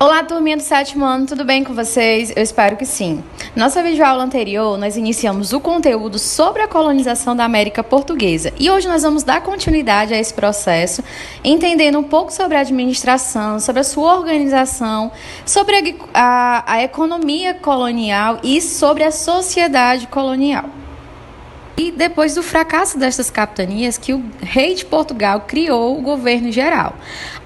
Olá, turminha do sétimo ano, tudo bem com vocês? Eu espero que sim. Nossa videoaula anterior, nós iniciamos o conteúdo sobre a colonização da América Portuguesa e hoje nós vamos dar continuidade a esse processo, entendendo um pouco sobre a administração, sobre a sua organização, sobre a economia colonial e sobre a sociedade colonial. E depois do fracasso destas capitanias, que o rei de Portugal criou o governo geral.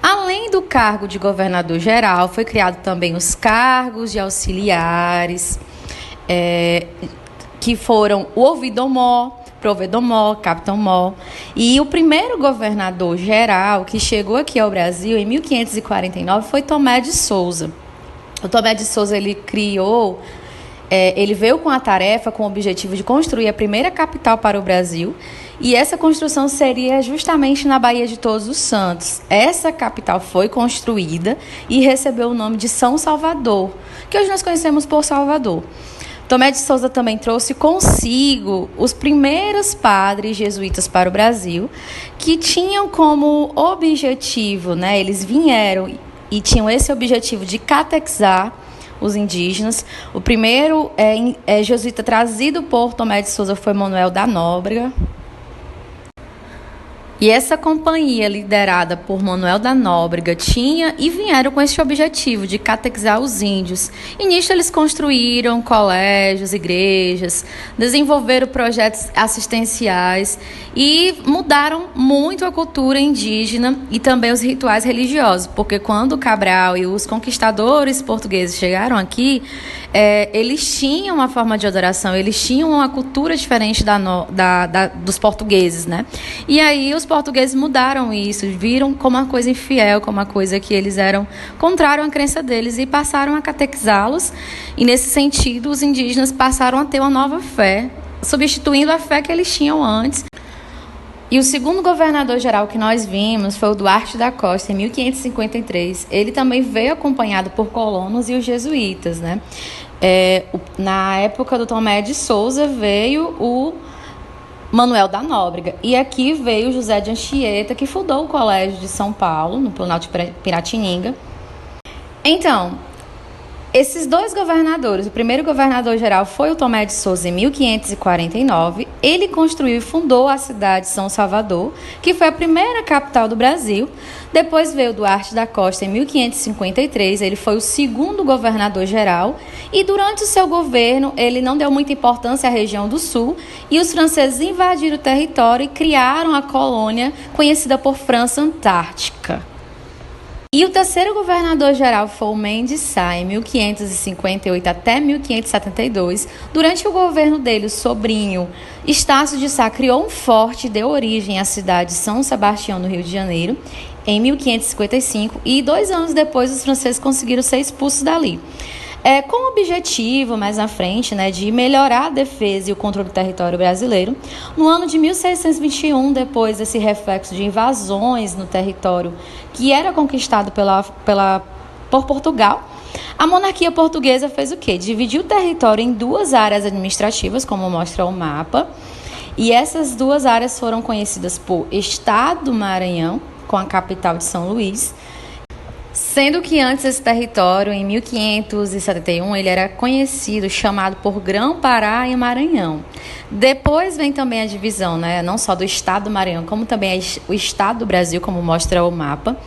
Além do cargo de governador geral, foi criado também os cargos de auxiliares, que foram o ouvidomor, provedomor, capitão-mor. E o primeiro governador geral que chegou aqui ao Brasil em 1549 foi Tomé de Souza. O Tomé de Souza, ele veio com a tarefa, com o objetivo de construir a primeira capital para o Brasil, e essa construção seria justamente na Baía de Todos os Santos. Essa capital foi construída e recebeu o nome de São Salvador, que hoje nós conhecemos por Salvador. Tomé de Souza também trouxe consigo os primeiros padres jesuítas para o Brasil, que tinham como objetivo, eles vieram e tinham esse objetivo de catequizar os indígenas. O primeiro jesuíta trazido por Tomé de Souza foi Manuel da Nóbrega. E essa companhia, liderada por Manuel da Nóbrega, vieram com esse objetivo de catequizar os índios. E nisso eles construíram colégios, igrejas, desenvolveram projetos assistenciais e mudaram muito a cultura indígena e também os rituais religiosos, porque quando Cabral e os conquistadores portugueses chegaram aqui, eles tinham uma forma de adoração, eles tinham uma cultura diferente dos portugueses, né? E aí os portugueses mudaram isso, viram como uma coisa infiel, como uma coisa que eles eram contrário à crença deles e passaram a catequizá-los. E nesse sentido, os indígenas passaram a ter uma nova fé, substituindo a fé que eles tinham antes. E o segundo governador-geral que nós vimos foi o Duarte da Costa, em 1553. Ele também veio acompanhado por colonos e os jesuítas, né? Na época do Tomé de Souza veio o Manuel da Nóbrega. E aqui veio José de Anchieta, que fundou o Colégio de São Paulo, no Planalto de Piratininga. Então, esses dois governadores, o primeiro governador-geral foi o Tomé de Souza em 1549. Ele construiu e fundou a cidade de São Salvador, que foi a primeira capital do Brasil. Depois veio Duarte da Costa em 1553. Ele foi o segundo governador-geral. E durante o seu governo, ele não deu muita importância à região do Sul. E os franceses invadiram o território e criaram a colônia conhecida por França Antártica. E o terceiro governador-geral foi o Mendes Sá, em 1558 até 1572. Durante o governo dele, o sobrinho Estácio de Sá criou um forte e deu origem à cidade de São Sebastião, no Rio de Janeiro, em 1555. E 2 anos depois, os franceses conseguiram ser expulsos dali. Com o objetivo, mais na frente, de melhorar a defesa e o controle do território brasileiro, no ano de 1621, depois desse reflexo de invasões no território que era conquistado por Portugal, a monarquia portuguesa fez o quê? Dividiu o território em 2 áreas administrativas, como mostra o mapa, e essas 2 áreas foram conhecidas por Estado do Maranhão, com a capital de São Luís, sendo que antes esse território, em 1571, ele era conhecido, chamado por Grão-Pará e Maranhão. Depois vem também a divisão, não só do Estado do Maranhão, como também o Estado do Brasil, como mostra o mapa.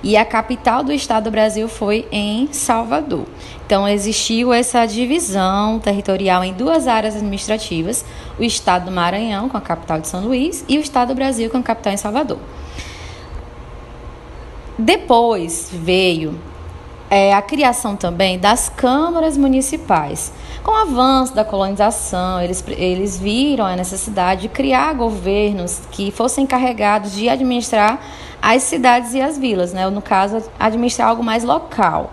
E a capital do Estado do Brasil foi em Salvador. Então, existiu essa divisão territorial em 2 áreas administrativas, o Estado do Maranhão, com a capital de São Luís, e o Estado do Brasil, com a capital em Salvador. Depois veio a criação também das câmaras municipais. Com o avanço da colonização, eles viram a necessidade de criar governos que fossem encarregados de administrar as cidades e as vilas, no caso, administrar algo mais local.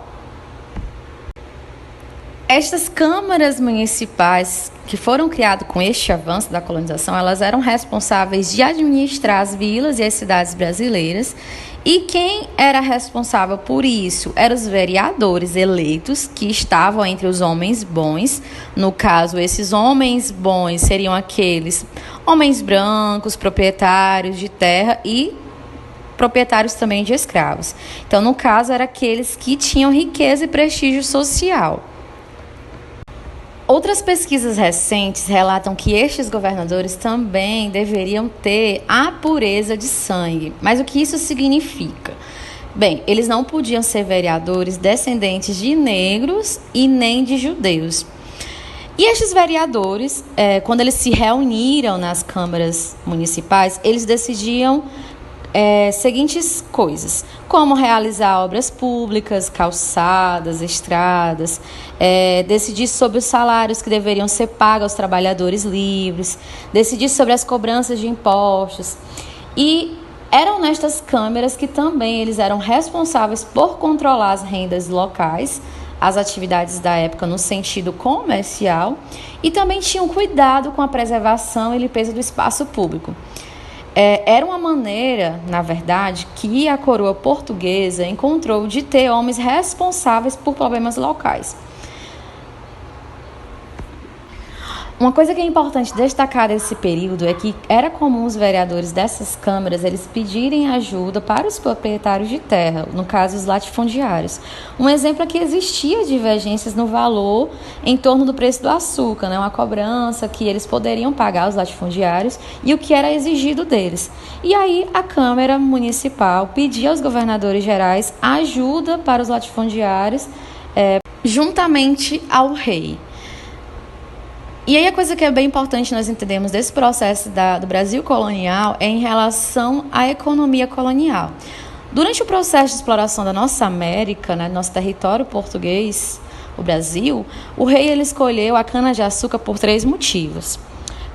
Estas câmaras municipais, que foram criadas com este avanço da colonização, elas eram responsáveis de administrar as vilas e as cidades brasileiras. E quem era responsável por isso eram os vereadores eleitos, que estavam entre os homens bons. No caso, esses homens bons seriam aqueles homens brancos, proprietários de terra e proprietários também de escravos. Então, no caso, eram aqueles que tinham riqueza e prestígio social. Outras pesquisas recentes relatam que estes governadores também deveriam ter a pureza de sangue. Mas o que isso significa? Bem, eles não podiam ser vereadores descendentes de negros e nem de judeus. E estes vereadores, quando eles se reuniram nas câmaras municipais, eles decidiam seguintes coisas, como realizar obras públicas, calçadas, estradas, decidir sobre os salários que deveriam ser pagos aos trabalhadores livres, decidir sobre as cobranças de impostos. E eram nestas câmaras que também eles eram responsáveis por controlar as rendas locais, as atividades da época no sentido comercial, e também tinham cuidado com a preservação e limpeza do espaço público. Era uma maneira, na verdade, que a coroa portuguesa encontrou de ter homens responsáveis por problemas locais. Uma coisa que é importante destacar desse período é que era comum os vereadores dessas câmaras eles pedirem ajuda para os proprietários de terra, no caso os latifundiários. Um exemplo é que existia divergências no valor em torno do preço do açúcar, né? Uma cobrança que eles poderiam pagar aos latifundiários e o que era exigido deles. E aí a Câmara Municipal pedia aos governadores gerais ajuda para os latifundiários juntamente ao rei. E aí a coisa que é bem importante nós entendermos desse processo do Brasil colonial é em relação à economia colonial. Durante o processo de exploração da nossa América, né, nosso território português, o Brasil, o rei ele escolheu a cana-de-açúcar por 3 motivos.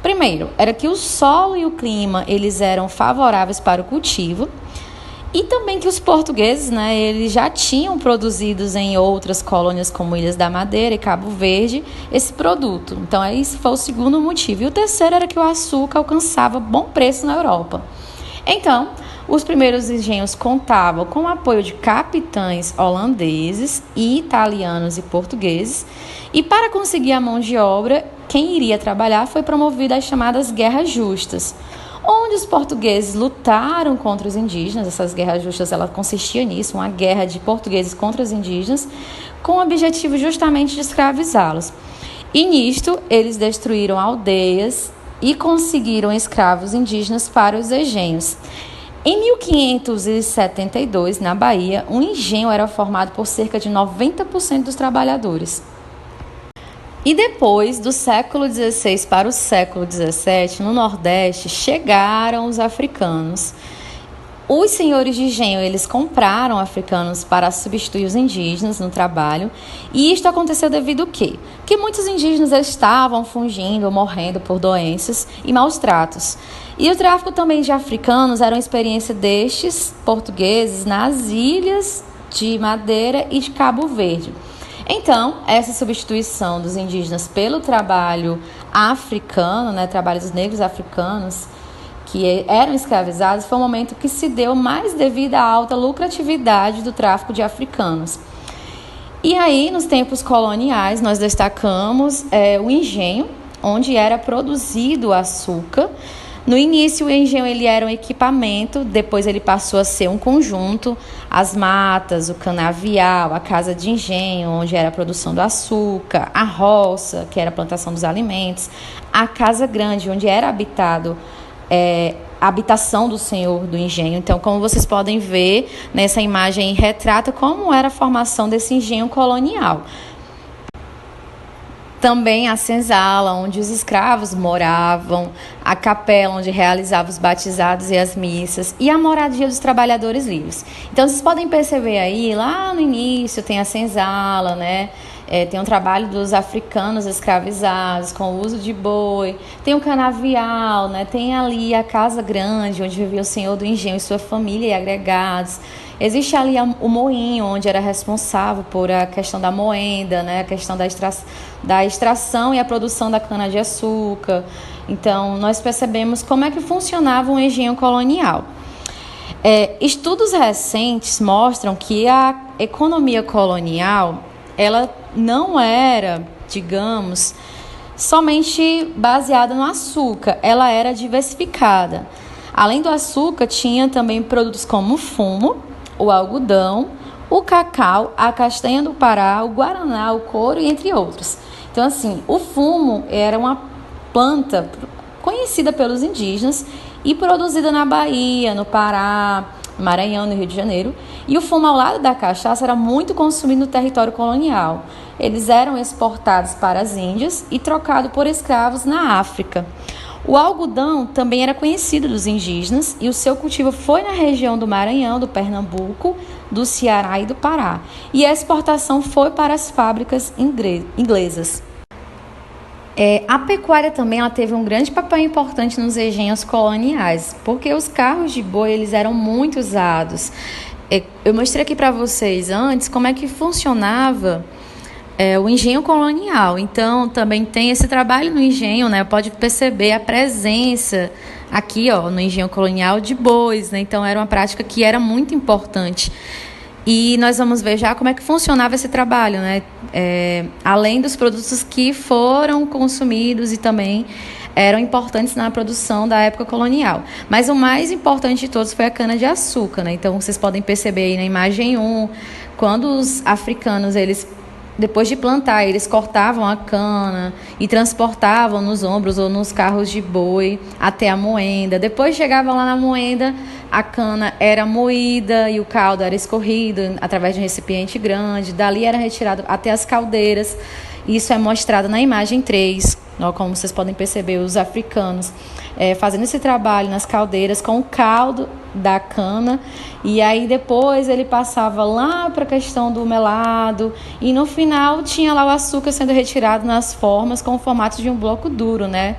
Primeiro, era que o solo e o clima eles eram favoráveis para o cultivo. E também que os portugueses, né, eles já tinham produzidos em outras colônias como Ilhas da Madeira e Cabo Verde esse produto. Então, esse foi o segundo motivo. E o terceiro era que o açúcar alcançava bom preço na Europa. Então, os primeiros engenhos contavam com o apoio de capitães holandeses, italianos e portugueses. E para conseguir a mão de obra, quem iria trabalhar foi promovida as chamadas guerras justas, onde os portugueses lutaram contra os indígenas. Essas guerras justas ela consistia nisso, uma guerra de portugueses contra os indígenas, com o objetivo justamente de escravizá-los. E nisto, eles destruíram aldeias e conseguiram escravos indígenas para os engenhos. Em 1572, na Bahia, um engenho era formado por cerca de 90% dos trabalhadores. E depois, do século XVI para o século XVII, no Nordeste, chegaram os africanos. Os senhores de engenho, eles compraram africanos para substituir os indígenas no trabalho. E isto aconteceu devido ao quê? Porque muitos indígenas estavam fugindo ou morrendo por doenças e maus tratos. E o tráfico também de africanos era uma experiência destes portugueses nas ilhas de Madeira e de Cabo Verde. Então, essa substituição dos indígenas pelo trabalho africano, né, trabalho dos negros africanos, que eram escravizados, foi um momento que se deu mais devido à alta lucratividade do tráfico de africanos. E aí, nos tempos coloniais, nós destacamos o engenho, onde era produzido o açúcar. No início, o engenho ele era um equipamento, depois ele passou a ser um conjunto, as matas, o canavial, a casa de engenho, onde era a produção do açúcar, a roça, que era a plantação dos alimentos, a casa grande, onde era habitado, a habitação do senhor do engenho. Então, como vocês podem ver, nessa imagem retrata como era a formação desse engenho colonial. Também a senzala, onde os escravos moravam, a capela, onde realizavam os batizados e as missas, e a moradia dos trabalhadores livres. Então, vocês podem perceber aí, lá no início tem a senzala, né? Tem um trabalho dos africanos escravizados, com o uso de boi, tem o canavial, né? Tem ali a casa grande, onde vivia o senhor do engenho e sua família e agregados. Existe ali o moinho, onde era responsável por a questão da moenda, né? A questão da extração e a produção da cana-de-açúcar. Então, nós percebemos como é que funcionava um engenho colonial. Estudos recentes mostram que a economia colonial ela não era, digamos, somente baseada no açúcar, ela era diversificada. Além do açúcar, tinha também produtos como o fumo, o algodão, o cacau, a castanha do Pará, o guaraná, o couro, entre outros. Então, assim, o fumo era uma planta conhecida pelos indígenas e produzida na Bahia, no Pará, Maranhão, no Rio de Janeiro. E o fumo, ao lado da cachaça, era muito consumido no território colonial. Eles eram exportados para as Índias e trocados por escravos na África. O algodão também era conhecido dos indígenas e o seu cultivo foi na região do Maranhão, do Pernambuco, do Ceará e do Pará. E a exportação foi para as fábricas inglesas. A pecuária também ela teve um grande papel importante nos engenhos coloniais, porque os carros de boi eles eram muito usados. Eu mostrei aqui para vocês antes como é que funcionava o engenho colonial. Então, também tem esse trabalho no engenho, né? Pode perceber a presença aqui, ó, no engenho colonial de bois, né? Então, era uma prática que era muito importante. E nós vamos ver já como é que funcionava esse trabalho, né? Além dos produtos que foram consumidos e também eram importantes na produção da época colonial. Mas o mais importante de todos foi a cana-de-açúcar, né? Então, vocês podem perceber aí na imagem 1, quando os africanos, depois de plantar, eles cortavam a cana e transportavam nos ombros ou nos carros de boi até a moenda. Depois chegavam lá na moenda, a cana era moída e o caldo era escorrido através de um recipiente grande. Dali era retirado até as caldeiras. Isso é mostrado na imagem 3. Como vocês podem perceber, os africanos fazendo esse trabalho nas caldeiras com o caldo da cana, e aí depois ele passava lá para a questão do melado, e no final tinha lá o açúcar sendo retirado nas formas com o formato de um bloco duro, né?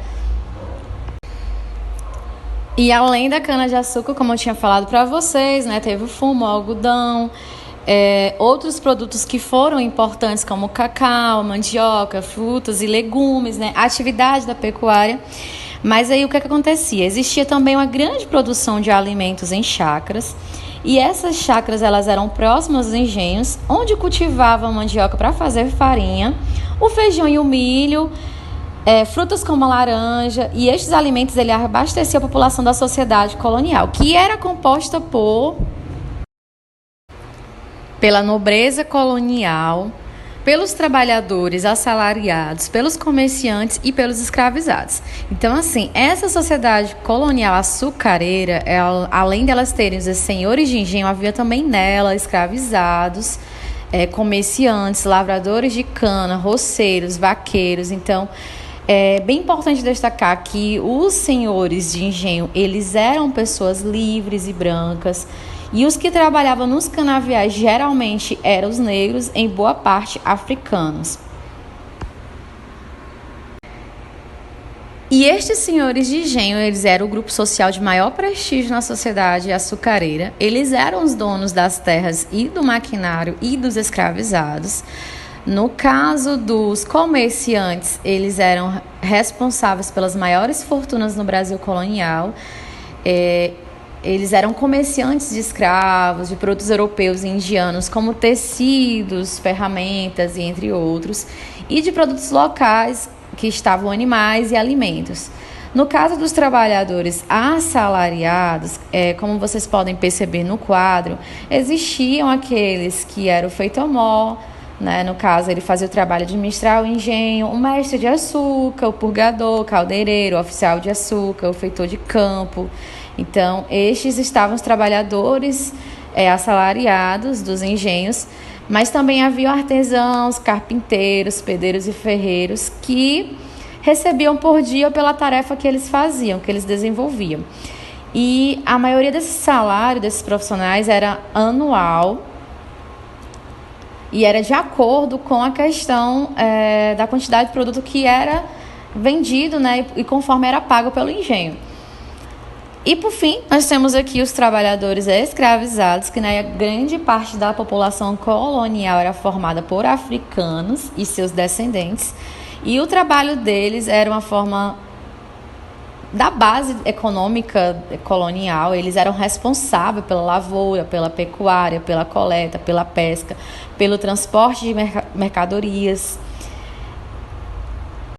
E além da cana-de-açúcar, como eu tinha falado para vocês, né, teve o fumo, o algodão, outros produtos que foram importantes como cacau, mandioca, frutas e legumes, né, a atividade da pecuária. Mas aí o que acontecia? Existia também uma grande produção de alimentos em chácaras, e essas chácaras elas eram próximas aos engenhos, onde cultivavam mandioca para fazer farinha, o feijão e o milho, frutas como a laranja, e estes alimentos ele abasteciam a população da sociedade colonial, que era composta pela nobreza colonial, pelos trabalhadores assalariados, pelos comerciantes e pelos escravizados. Então, assim, essa sociedade colonial açucareira, além delas terem os senhores de engenho, havia também nela escravizados, comerciantes, lavradores de cana, roceiros, vaqueiros. Então, é bem importante destacar que os senhores de engenho, eles eram pessoas livres e brancas, e os que trabalhavam nos canaviais geralmente eram os negros, em boa parte africanos. E estes senhores de engenho, eles eram o grupo social de maior prestígio na sociedade açucareira. Eles eram os donos das terras e do maquinário e dos escravizados. No caso dos comerciantes, eles eram responsáveis pelas maiores fortunas no Brasil colonial. Eles eram comerciantes de escravos, de produtos europeus e indianos, como tecidos, ferramentas e entre outros, e de produtos locais, que estavam animais e alimentos. No caso dos trabalhadores assalariados, como vocês podem perceber no quadro, existiam aqueles que eram feitomó, né? No caso, ele fazia o trabalho de administrar o engenho, o mestre de açúcar, o purgador, o caldeireiro, o oficial de açúcar, o feitor de campo. Então, estes estavam os trabalhadores assalariados dos engenhos, mas também havia artesãos, carpinteiros, pedreiros e ferreiros que recebiam por dia pela tarefa que eles faziam, que eles desenvolviam. E a maioria desse salário desses profissionais era anual e era de acordo com a questão da quantidade de produto que era vendido, né, e conforme era pago pelo engenho. E, por fim, nós temos aqui os trabalhadores escravizados, que né, grande parte da população colonial era formada por africanos e seus descendentes, e o trabalho deles era uma forma da base econômica colonial. Eles eram responsáveis pela lavoura, pela pecuária, pela coleta, pela pesca, pelo transporte de mercadorias.